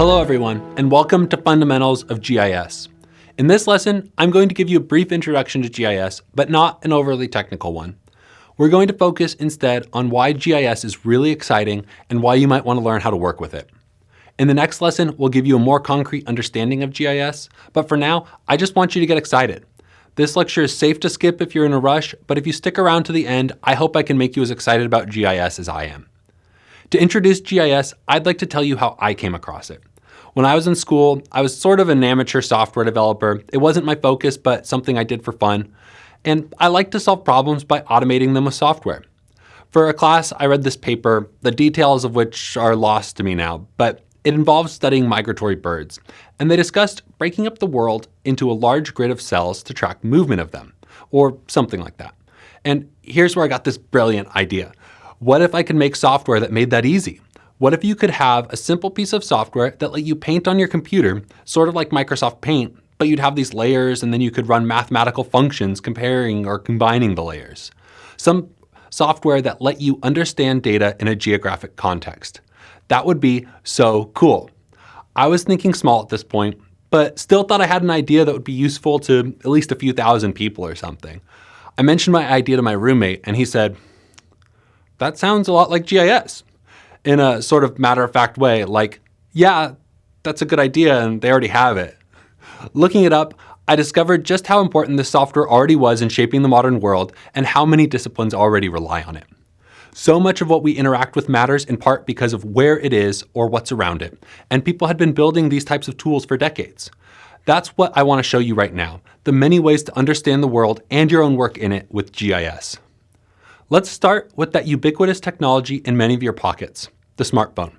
Hello everyone, and welcome to Fundamentals of GIS. In this lesson, I'm going to give you a brief introduction to GIS, but not an overly technical one. We're going to focus instead on why GIS is really exciting and why you might want to learn how to work with it. In the next lesson, we'll give you a more concrete understanding of GIS, but for now, I just want you to get excited. This lecture is safe to skip if you're in a rush, but if you stick around to the end, I hope I can make you as excited about GIS as I am. To introduce GIS, I'd like to tell you how I came across it. When I was in school, I was sort of an amateur software developer. It wasn't my focus, but something I did for fun. And I like to solve problems by automating them with software. For a class, I read this paper, the details of which are lost to me now, but it involves studying migratory birds. And they discussed breaking up the world into a large grid of cells to track movement of them, or something like that. And here's where I got this brilliant idea. What if I could make software that made that easy? What if you could have a simple piece of software that let you paint on your computer, sort of like Microsoft Paint, but you'd have these layers and then you could run mathematical functions comparing or combining the layers. Some software that let you understand data in a geographic context. That would be so cool. I was thinking small at this point, but still thought I had an idea that would be useful to at least a few thousand people or something. I mentioned my idea to my roommate and he said, "That sounds a lot like GIS." In a sort of matter-of-fact way, like, yeah, that's a good idea and they already have it. Looking it up, I discovered just how important this software already was in shaping the modern world and how many disciplines already rely on it. So much of what we interact with matters in part because of where it is or what's around it, and people had been building these types of tools for decades. That's what I want to show you right now, the many ways to understand the world and your own work in it with GIS. Let's start with that ubiquitous technology in many of your pockets, the smartphone.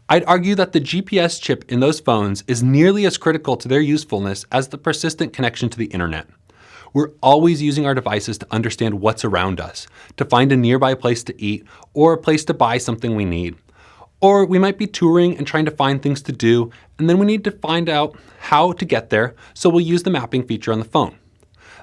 I'd argue that the GPS chip in those phones is nearly as critical to their usefulness as the persistent connection to the internet. We're always using our devices to understand what's around us, to find a nearby place to eat or a place to buy something we need. Or we might be touring and trying to find things to do, and then we need to find out how to get there, so we'll use the mapping feature on the phone.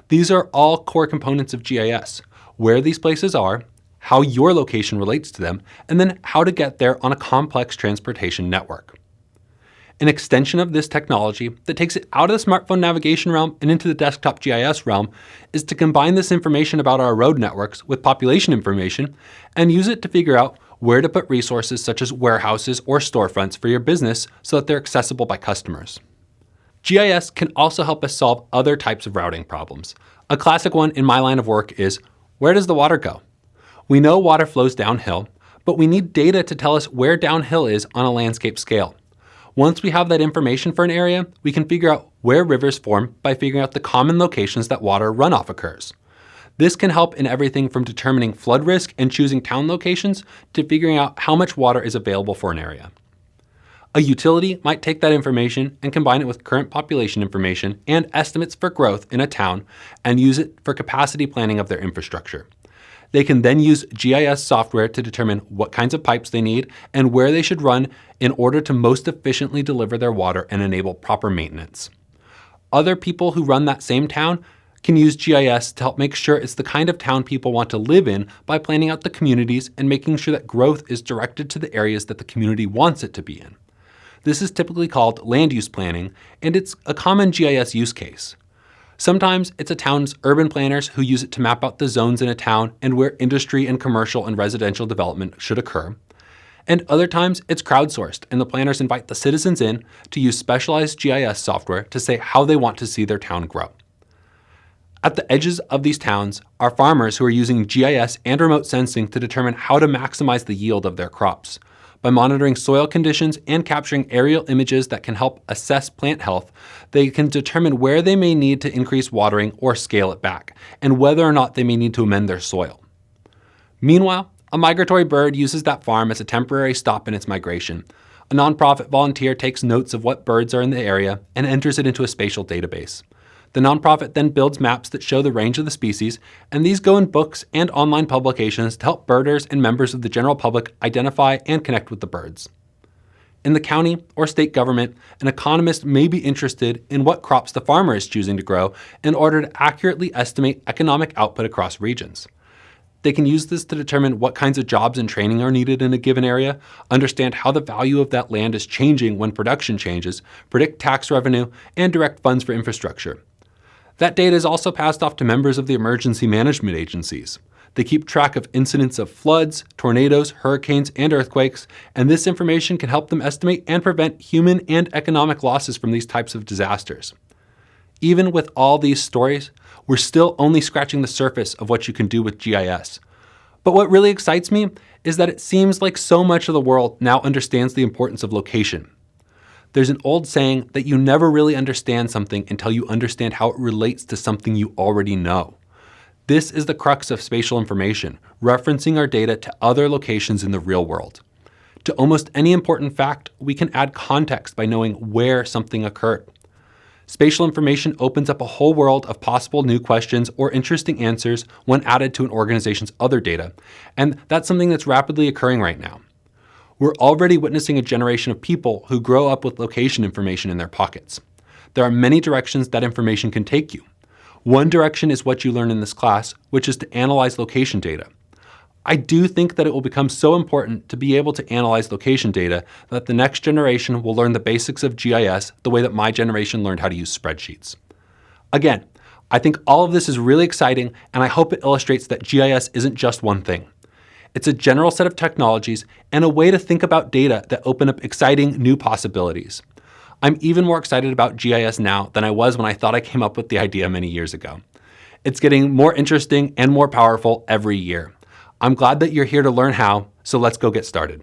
These are all core components of GIS. Where these places are, how your location relates to them, and then how to get there on a complex transportation network. An extension of this technology that takes it out of the smartphone navigation realm and into the desktop GIS realm is to combine this information about our road networks with population information and use it to figure out where to put resources such as warehouses or storefronts for your business so that they're accessible by customers. GIS can also help us solve other types of routing problems. A classic one in my line of work is, where does the water go? We know water flows downhill, but we need data to tell us where downhill is on a landscape scale. Once we have that information for an area, we can figure out where rivers form by figuring out the common locations that water runoff occurs. This can help in everything from determining flood risk and choosing town locations to figuring out how much water is available for an area. A utility might take that information and combine it with current population information and estimates for growth in a town and use it for capacity planning of their infrastructure. They can then use GIS software to determine what kinds of pipes they need and where they should run in order to most efficiently deliver their water and enable proper maintenance. Other people who run that same town can use GIS to help make sure it's the kind of town people want to live in by planning out the communities and making sure that growth is directed to the areas that the community wants it to be in. This is typically called land use planning, and it's a common GIS use case. Sometimes it's a town's urban planners who use it to map out the zones in a town and where industry and commercial and residential development should occur. And other times it's crowdsourced, and the planners invite the citizens in to use specialized GIS software to say how they want to see their town grow. At the edges of these towns are farmers who are using GIS and remote sensing to determine how to maximize the yield of their crops. By monitoring soil conditions and capturing aerial images that can help assess plant health, they can determine where they may need to increase watering or scale it back, and whether or not they may need to amend their soil. Meanwhile, a migratory bird uses that farm as a temporary stop in its migration. A nonprofit volunteer takes notes of what birds are in the area and enters it into a spatial database. The nonprofit then builds maps that show the range of the species, and these go in books and online publications to help birders and members of the general public identify and connect with the birds. In the county or state government, an economist may be interested in what crops the farmer is choosing to grow in order to accurately estimate economic output across regions. They can use this to determine what kinds of jobs and training are needed in a given area, understand how the value of that land is changing when production changes, predict tax revenue, and direct funds for infrastructure. That data is also passed off to members of the emergency management agencies. They keep track of incidents of floods, tornadoes, hurricanes, and earthquakes, and this information can help them estimate and prevent human and economic losses from these types of disasters. Even with all these stories, we're still only scratching the surface of what you can do with GIS. But what really excites me is that it seems like so much of the world now understands the importance of location. There's an old saying that you never really understand something until you understand how it relates to something you already know. This is the crux of spatial information, referencing our data to other locations in the real world. To almost any important fact, we can add context by knowing where something occurred. Spatial information opens up a whole world of possible new questions or interesting answers when added to an organization's other data, and that's something that's rapidly occurring right now. We're already witnessing a generation of people who grow up with location information in their pockets. There are many directions that information can take you. One direction is what you learn in this class, which is to analyze location data. I do think that it will become so important to be able to analyze location data that the next generation will learn the basics of GIS the way that my generation learned how to use spreadsheets. Again, I think all of this is really exciting, and I hope it illustrates that GIS isn't just one thing. It's a general set of technologies and a way to think about data that open up exciting new possibilities. I'm even more excited about GIS now than I was when I thought I came up with the idea many years ago. It's getting more interesting and more powerful every year. I'm glad that you're here to learn how, so let's go get started.